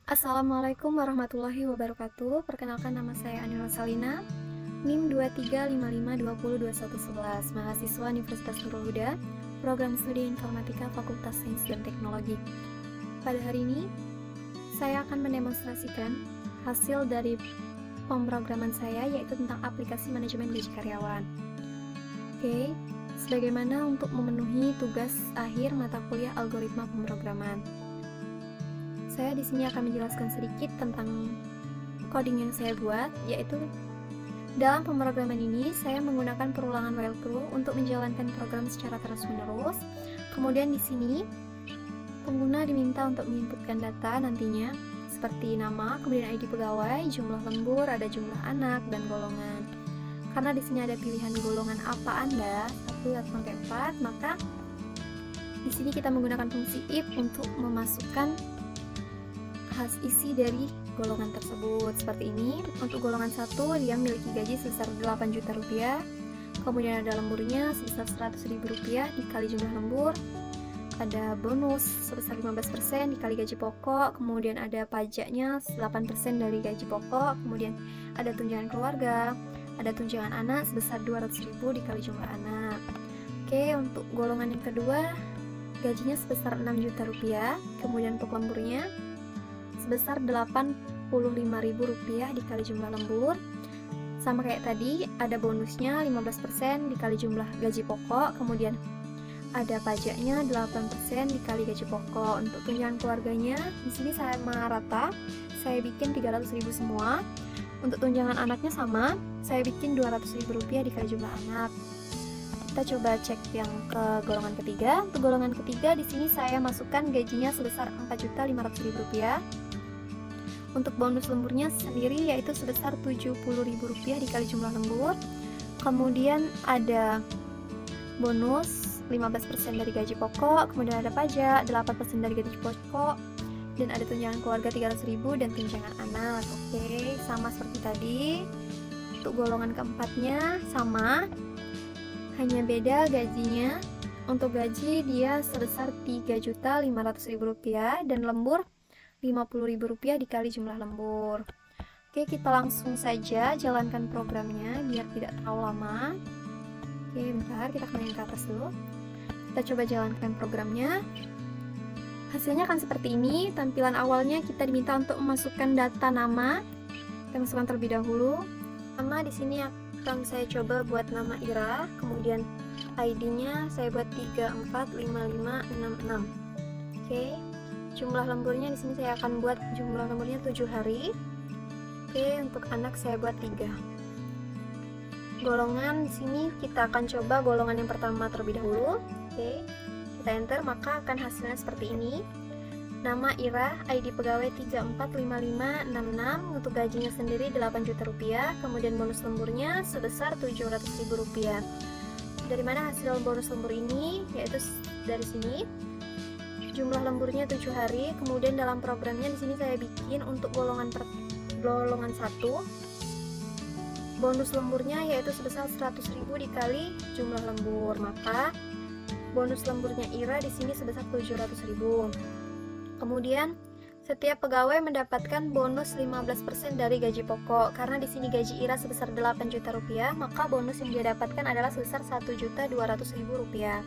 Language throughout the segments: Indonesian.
Assalamualaikum warahmatullahi wabarakatuh. Perkenalkan, nama saya Anila Salina, NIM 2355202111, mahasiswa Universitas Nurul Huda, Program Studi Informatika Fakultas Sains dan Teknologi. Pada hari ini, saya akan mendemonstrasikan hasil dari pemrograman saya, yaitu tentang aplikasi manajemen gaji karyawan. Oke, sebagaimana untuk memenuhi tugas akhir mata kuliah algoritma pemrograman. Saya di sini akan menjelaskan sedikit tentang coding yang saya buat, yaitu dalam pemrograman ini saya menggunakan perulangan while true untuk menjalankan program secara terus-menerus. Kemudian di sini pengguna diminta untuk menginputkan data nantinya seperti nama, kemudian ID pegawai, jumlah lembur, ada jumlah anak dan golongan. Karena di sini ada pilihan golongan apa Anda, 1 sampai 4, maka di sini kita menggunakan fungsi if untuk memasukkan isi dari golongan tersebut. Seperti ini, untuk golongan 1 dia memiliki gaji sebesar 8 juta rupiah, kemudian ada lemburnya sebesar 100.000 rupiah dikali jumlah lembur, ada bonus sebesar 15% dikali gaji pokok, kemudian ada pajaknya 8% dari gaji pokok, kemudian ada tunjangan keluarga, ada tunjangan anak sebesar 200.000 dikali jumlah anak. Oke, untuk golongan yang kedua gajinya sebesar 6 juta rupiah, kemudian untuk lemburnya sebesar 85.000 rupiah dikali jumlah lembur. Sama kayak tadi, ada bonusnya 15% dikali jumlah gaji pokok, kemudian ada pajaknya 8% dikali gaji pokok. Untuk tunjangan keluarganya, di sini saya rata, saya bikin 300.000 semua. Untuk tunjangan anaknya sama, saya bikin 200.000 rupiah dikali jumlah anak. Kita coba cek yang ke golongan ketiga. Untuk golongan ketiga, di sini saya masukkan gajinya sebesar 4.500.000 rupiah. Untuk bonus lemburnya sendiri yaitu sebesar 70.000 rupiah dikali jumlah lembur. Kemudian ada bonus 15% dari gaji pokok, kemudian ada pajak 8% dari gaji pokok, dan ada tunjangan keluarga 300.000 dan tunjangan anak. Oke, sama seperti tadi. Untuk golongan keempatnya sama, hanya beda gajinya. Untuk gaji dia sebesar 3.500.000 rupiah dan lembur 50.000 rupiah dikali jumlah lembur. Oke, kita langsung saja jalankan programnya biar tidak terlalu lama. Oke, bentar, kita kembali ke atas dulu. Kita coba jalankan programnya. Hasilnya akan seperti ini. Tampilan awalnya kita diminta untuk memasukkan data nama. Kita masukkan terlebih dahulu. Nama di sini akan saya coba buat nama Ira, kemudian ID-nya saya buat 345566. Oke. Jumlah lemburnya di sini saya akan buat jumlah lemburnya 7 hari. Oke, untuk anak saya buat 3. Golongan di sini kita akan coba golongan yang pertama terlebih dahulu. Oke, kita enter, maka akan hasilnya seperti ini. Nama Ira, ID pegawai 345566, untuk gajinya sendiri 8 juta rupiah, kemudian bonus lemburnya sebesar 700.000 rupiah. Dari mana hasil bonus lembur ini? Yaitu dari sini. Jumlah lemburnya 7 hari, kemudian dalam programnya di sini saya bikin untuk golongan 1 bonus lemburnya yaitu sebesar 100.000 dikali jumlah lembur, maka bonus lemburnya Ira di sini sebesar 700.000. Kemudian setiap pegawai mendapatkan bonus 15% dari gaji pokok. Karena di sini gaji Ira sebesar 8 juta rupiah, maka bonus yang dia dapatkan adalah sebesar 1.200.000 rupiah.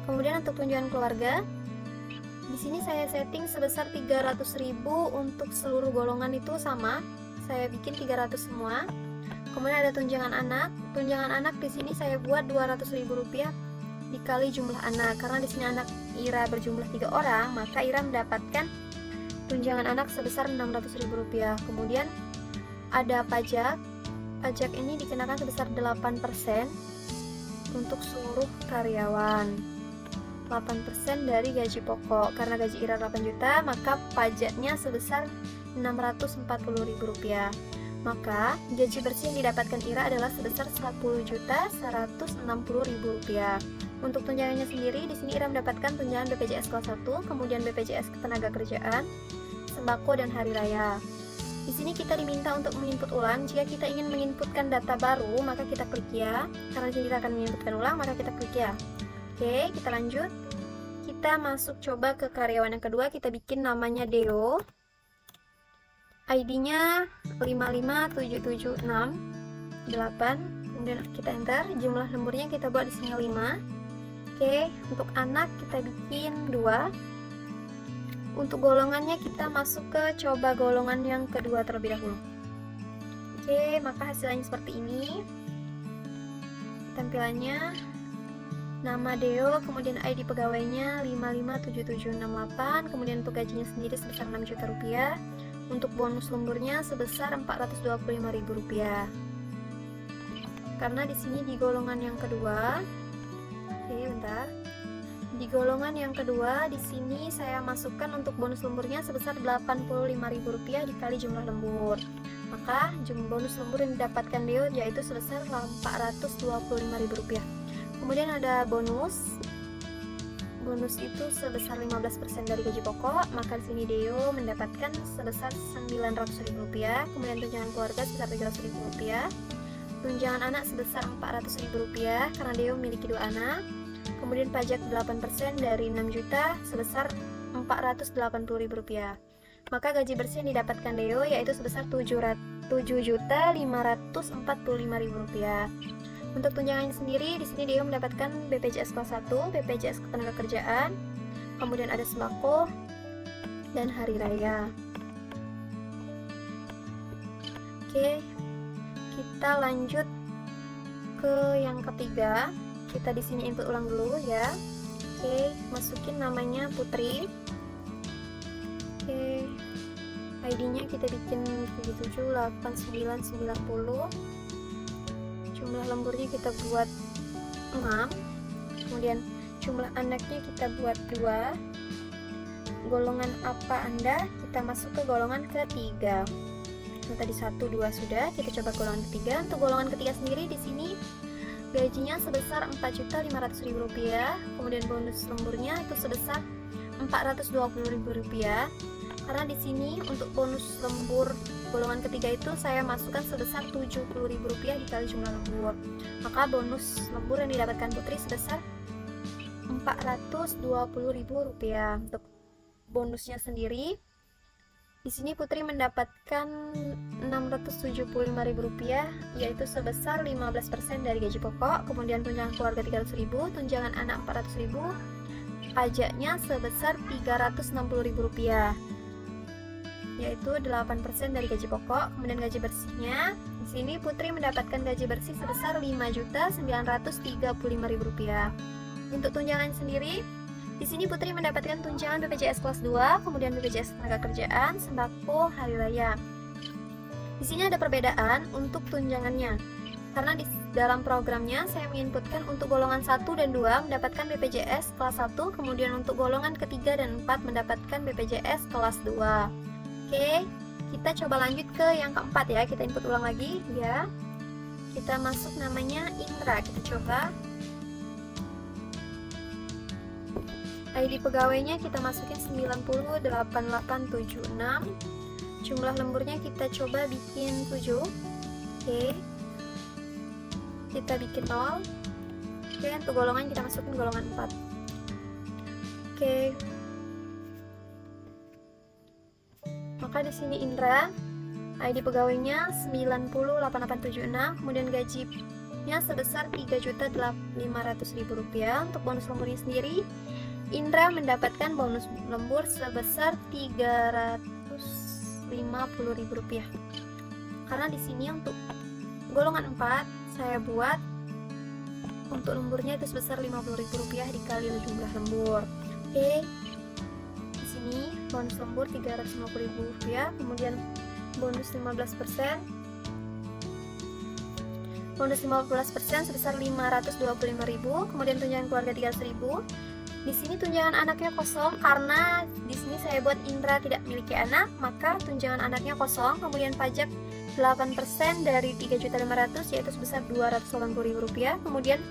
Kemudian untuk tunjangan keluarga, di sini saya setting sebesar 300.000 untuk seluruh golongan itu sama. Saya bikin 300 semua. Kemudian ada tunjangan anak. Tunjangan anak di sini saya buat 200.000 rupiah dikali jumlah anak. Karena di sini anak Ira berjumlah 3 orang, maka Ira mendapatkan tunjangan anak sebesar 600.000 rupiah. Kemudian ada pajak. Pajak ini dikenakan sebesar 8% untuk seluruh karyawan. 8% dari gaji pokok. Karena gaji Ira 8 juta, maka pajaknya sebesar 640.000 rupiah. Maka gaji bersih yang didapatkan Ira adalah sebesar 10.160.000 rupiah. Untuk tunjangannya sendiri, di sini Ira mendapatkan tunjangan BPJS kelas 1, kemudian BPJS Ketenagakerjaan, sembako dan hari raya. Di sini kita diminta untuk menginput ulang. Jika kita ingin menginputkan data baru, maka kita klik ya. Karena kita akan menginputkan ulang, maka kita klik ya. Oke, kita lanjut. Kita masuk coba ke karyawan yang kedua, kita bikin namanya Deo. ID-nya 55776 8. Kemudian kita enter, jumlah lemburnya kita buat di sini 5. Oke, untuk anak kita bikin 2. Untuk golongannya kita masuk ke coba golongan yang kedua terlebih dahulu. Oke, maka hasilnya seperti ini. Tampilannya nama Deo, kemudian ID pegawainya 5577768, kemudian untuk gajinya sendiri sebesar 6 juta rupiah. Untuk bonus lemburnya sebesar Rp425.000. Karena di sini di golongan yang kedua, oke, bentar. Di golongan yang kedua, di sini saya masukkan untuk bonus lemburnya sebesar Rp85.000 dikali jumlah lembur. Maka jumlah bonus lembur yang didapatkan Deo yaitu sebesar Rp425.000. Kemudian ada bonus. Bonus itu sebesar 15% dari gaji pokok, maka di sini Deo mendapatkan sebesar Rp900.000. Kemudian tunjangan keluarga sebesar Rp300.000. Tunjangan anak sebesar Rp400.000 karena Deo memiliki 2 anak. Kemudian pajak 8% dari 6 juta sebesar Rp480.000. Maka gaji bersih yang didapatkan Deo yaitu sebesar Rp7.545.000. Untuk tunjangan sendiri, di sini Deo mendapatkan BPJS kelas 1, BPJS Ketenagakerjaan, kemudian ada sembako dan hari raya. Oke, kita lanjut ke yang ketiga. Kita di sini input ulang dulu ya. Oke, masukin namanya Putri. Oke, ID-nya kita bikin 778990. Jumlah lemburnya kita buat 6. Kemudian jumlah anaknya kita buat 2. Golongan apa Anda? Kita masuk ke golongan ketiga. Nah, tadi 1, 2 sudah, kita coba golongan ketiga. Untuk golongan ketiga sendiri di sini gajinya sebesar Rp4.500.000. Kemudian bonus lemburnya itu sebesar Rp420.000. Karena di sini untuk bonus lembur golongan ketiga itu saya masukkan sebesar Rp70.000 dikali jumlah lembur. Maka bonus lembur yang didapatkan Putri sebesar Rp420.000. Untuk bonusnya sendiri, di sini Putri mendapatkan Rp675.000, yaitu sebesar 15% dari gaji pokok. Kemudian tunjangan keluarga Rp300.000, tunjangan anak Rp400.000, pajaknya sebesar Rp360.000, yaitu 8% dari gaji pokok. Kemudian gaji bersihnya, di sini Putri mendapatkan gaji bersih sebesar Rp5.935.000. Untuk tunjangan sendiri, di sini Putri mendapatkan tunjangan BPJS kelas 2, kemudian BPJS Ketenagakerjaan, sembako, hari raya. Di sini ada perbedaan untuk tunjangannya. Karena di dalam programnya saya menginputkan untuk golongan 1 dan 2 mendapatkan BPJS kelas 1, kemudian untuk golongan ketiga dan 4 mendapatkan BPJS kelas 2. Oke, kita coba lanjut ke yang keempat ya. Kita input ulang lagi ya. Kita masuk namanya Indra. Kita coba. ID pegawainya kita masukin 908876. Jumlah lemburnya kita coba bikin 7. Oke. Kita bikin 0. Oke, untuk golongan kita masukin golongan 4. Oke. Maka di sini Indra, ID pegawainya 908876, kemudian gajinya sebesar Rp3.500.000. Untuk bonus lemburnya sendiri, Indra mendapatkan bonus lembur sebesar Rp350.000. Karena di sini untuk golongan 4 saya buat untuk lemburnya itu sebesar Rp50.000 dikali jumlah lembur. Oke. Ini bonus lembur Rp350.000, kemudian bonus 15%. Bonus 15% sebesar Rp525.000, kemudian tunjangan keluarga Rp300.000. Di sini tunjangan anaknya kosong karena di sini saya buat Indra tidak memiliki anak, maka tunjangan anaknya kosong. Kemudian pajak 8% dari Rp3.500.000 yaitu sebesar Rp280.000. Kemudian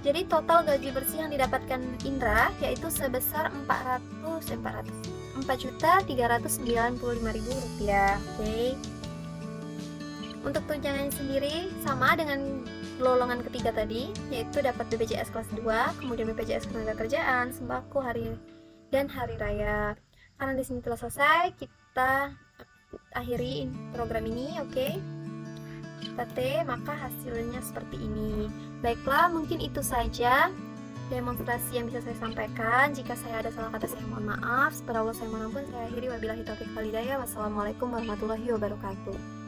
jadi total gaji bersih yang didapatkan Indra yaitu sebesar Rp4.395.000. Oke. Untuk tunjangan sendiri sama dengan golongan ketiga tadi, yaitu dapat BPJS kelas 2, kemudian BPJS Ketenagakerjaan, sembako, hari dan hari raya. Karena di sini telah selesai, kita akhiri program ini, oke? Kita T, maka hasilnya seperti ini. Baiklah, mungkin itu saja demonstrasi yang bisa saya sampaikan. Jika saya ada salah kata, saya mohon maaf. Semoga Allah saya mohon ampun. Saya akhiri, wabillahi taufiq wal hidayah. Wassalamualaikum warahmatullahi wabarakatuh.